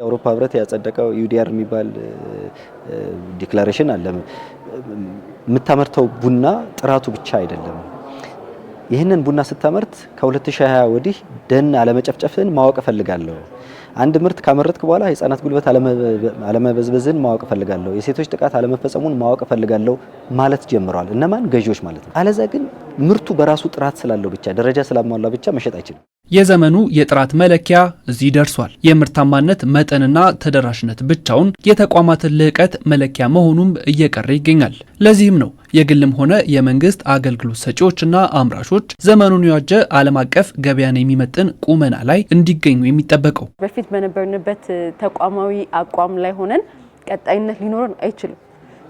የአውሮፓ ህብረት ያጸደቀው ዩዲአር የሚባል ዲክላሬሽን አለ። የምታመርተው ቡና ጥራቱ ብቻ አይደለም። ይህንን ቡና ስታመርት ከ2020 ወዲህ ደን አለመጨፍጨፍን ማወቅ እፈልጋለሁ። አንድ ምርት ካመረትክ በኋላ የህፃናት ጉልበት አለመበዝበዝን ማወቅ እፈልጋለሁ። የሴቶች ጥቃት አለመፈጸሙን ማወቅ እፈልጋለሁ ማለት ጀምረዋል። እነማን? ገዢዎች ማለት ነው። አለዛ ግን ምርቱ በራሱ ጥራት ስላለው ብቻ ደረጃ ስላሟላ ብቻ መሸጥ አይችልም። የዘመኑ የጥራት መለኪያ እዚህ ደርሷል። የምርታማነት መጠንና ተደራሽነት ብቻውን የተቋማትን ልዕቀት መለኪያ መሆኑም እየቀረ ይገኛል። ለዚህም ነው የግልም ሆነ የመንግስት አገልግሎት ሰጪዎችና አምራቾች ዘመኑን የዋጀ ዓለም አቀፍ ገበያን የሚመጥን ቁመና ላይ እንዲገኙ የሚጠበቀው። በፊት በነበርንበት ተቋማዊ አቋም ላይ ሆነን ቀጣይነት ሊኖረን አይችልም።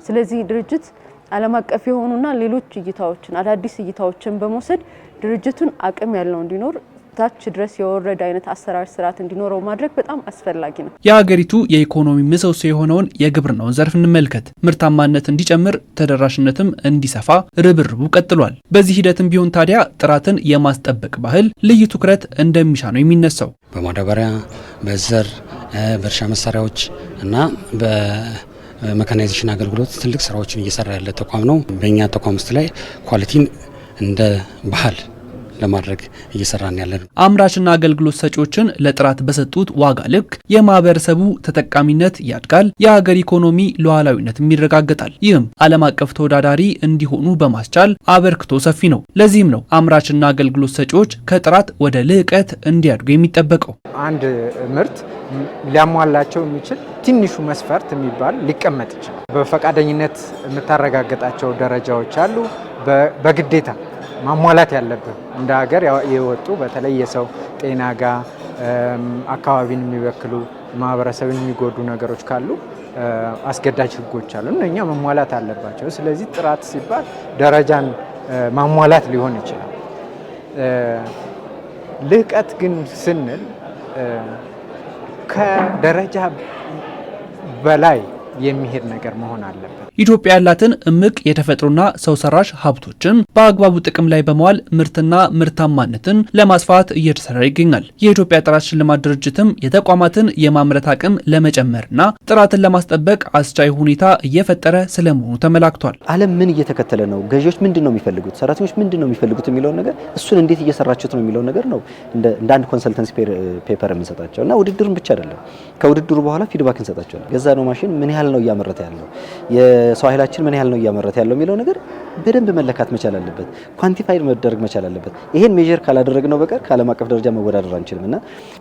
ስለዚህ ድርጅት ዓለም አቀፍ የሆኑና ሌሎች እይታዎችን አዳዲስ እይታዎችን በመውሰድ ድርጅቱን አቅም ያለው እንዲኖር ታች ድረስ የወረደ አይነት አሰራር ስርዓት እንዲኖረው ማድረግ በጣም አስፈላጊ ነው። የሀገሪቱ የኢኮኖሚ ምሰሶ የሆነውን የግብርናውን ዘርፍ እንመልከት። ምርታማነት እንዲጨምር ተደራሽነትም እንዲሰፋ ርብርቡ ቀጥሏል። በዚህ ሂደትም ቢሆን ታዲያ ጥራትን የማስጠበቅ ባህል ልዩ ትኩረት እንደሚሻ ነው የሚነሳው። በማዳበሪያ፣ በዘር፣ በእርሻ መሳሪያዎች እና በሜካናይዜሽን አገልግሎት ትልቅ ስራዎችን እየሰራ ያለ ተቋም ነው። በእኛ ተቋም ውስጥ ላይ ኳሊቲን እንደ ባህል ለማድረግ እየሰራን ያለን አምራችና አገልግሎት ሰጪዎችን ለጥራት በሰጡት ዋጋ ልክ የማህበረሰቡ ተጠቃሚነት ያድጋል፣ የሀገር ኢኮኖሚ ሉዓላዊነትም ይረጋገጣል። ይህም ዓለም አቀፍ ተወዳዳሪ እንዲሆኑ በማስቻል አበርክቶ ሰፊ ነው። ለዚህም ነው አምራችና አገልግሎት ሰጪዎች ከጥራት ወደ ልዕቀት እንዲያድጉ የሚጠበቀው። አንድ ምርት ሊያሟላቸው የሚችል ትንሹ መስፈርት የሚባል ሊቀመጥ ይችላል። በፈቃደኝነት የምታረጋግጣቸው ደረጃዎች አሉ። በግዴታ ማሟላት ያለብን እንደ ሀገር የወጡ በተለይ የሰው ጤና ጋር አካባቢን የሚበክሉ ማህበረሰብን የሚጎዱ ነገሮች ካሉ አስገዳጅ ህጎች አሉ። እነኛ መሟላት አለባቸው። ስለዚህ ጥራት ሲባል ደረጃን ማሟላት ሊሆን ይችላል። ልዕቀት ግን ስንል ከደረጃ በላይ የሚሄድ ነገር መሆን አለበት። ኢትዮጵያ ያላትን እምቅ የተፈጥሮና ሰው ሰራሽ ሀብቶችን በአግባቡ ጥቅም ላይ በመዋል ምርትና ምርታማነትን ለማስፋት እየተሰራ ይገኛል። የኢትዮጵያ ጥራት ሽልማት ድርጅትም የተቋማትን የማምረት አቅም ለመጨመርና ጥራትን ለማስጠበቅ አስቻይ ሁኔታ እየፈጠረ ስለመሆኑ ተመላክቷል። ዓለም ምን እየተከተለ ነው? ገዢዎች ምንድን ነው የሚፈልጉት? ሰራተኞች ምንድን ነው የሚፈልጉት የሚለውን ነገር እሱን እንዴት እየሰራችሁት ነው የሚለውን ነገር ነው እንደ አንድ ኮንሰልተንሲ ፔፐር የምንሰጣቸው እና ውድድሩን ብቻ አይደለም። ከውድድሩ በኋላ ፊድባክ እንሰጣቸዋለን። ገዛ ነው ማሽን ምን ያህል ነው እያመረተ ያለው፣ የሰው ኃይላችን ምን ያህል ነው እያመረተ ያለው የሚለው ነገር በደንብ መለካት መቻል አለበት። ኳንቲፋይድ መደረግ መቻል አለበት። ይሄን ሜጀር ካላደረግነው በቀር ከዓለም አቀፍ ደረጃ መወዳደር አንችልም እና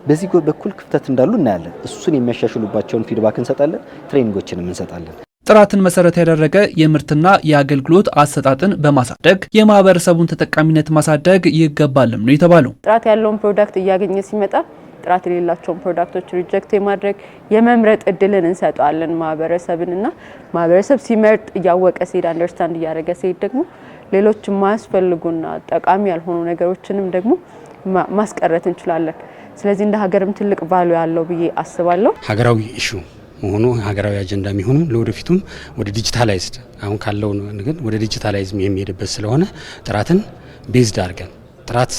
በዚህ በኩል ክፍተት እንዳሉ እናያለን። እሱን የሚያሻሽሉባቸውን ፊድባክ እንሰጣለን፣ ትሬኒንጎችንም እንሰጣለን። ጥራትን መሰረት ያደረገ የምርትና የአገልግሎት አሰጣጥን በማሳደግ የማህበረሰቡን ተጠቃሚነት ማሳደግ ይገባልም ነው የተባለው። ጥራት ያለውን ፕሮዳክት እያገኘ ሲመጣ ጥራት የሌላቸውን ፕሮዳክቶች ሪጀክት የማድረግ የመምረጥ እድልን እንሰጣለን ማህበረሰብንና ማህበረሰብ ሲመርጥ እያወቀ ሲሄድ አንደርስታንድ እያደረገ ሲሄድ ደግሞ ሌሎች የማያስፈልጉና ጠቃሚ ያልሆኑ ነገሮችንም ደግሞ ማስቀረት እንችላለን። ስለዚህ እንደ ሀገርም ትልቅ ቫሉ ያለው ብዬ አስባለሁ። ሀገራዊ ኢሹ መሆኑ ሀገራዊ አጀንዳ የሚሆኑም ለወደፊቱም ወደ ዲጂታላይዝድ አሁን ካለው ግን ወደ ዲጂታላይዝ የሚሄድበት ስለሆነ ጥራትን ቤዝድ አድርገን ጥራት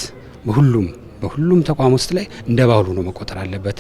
በሁሉም ተቋም ውስጥ ላይ እንደ ባህሉ ነው መቆጠር አለበት።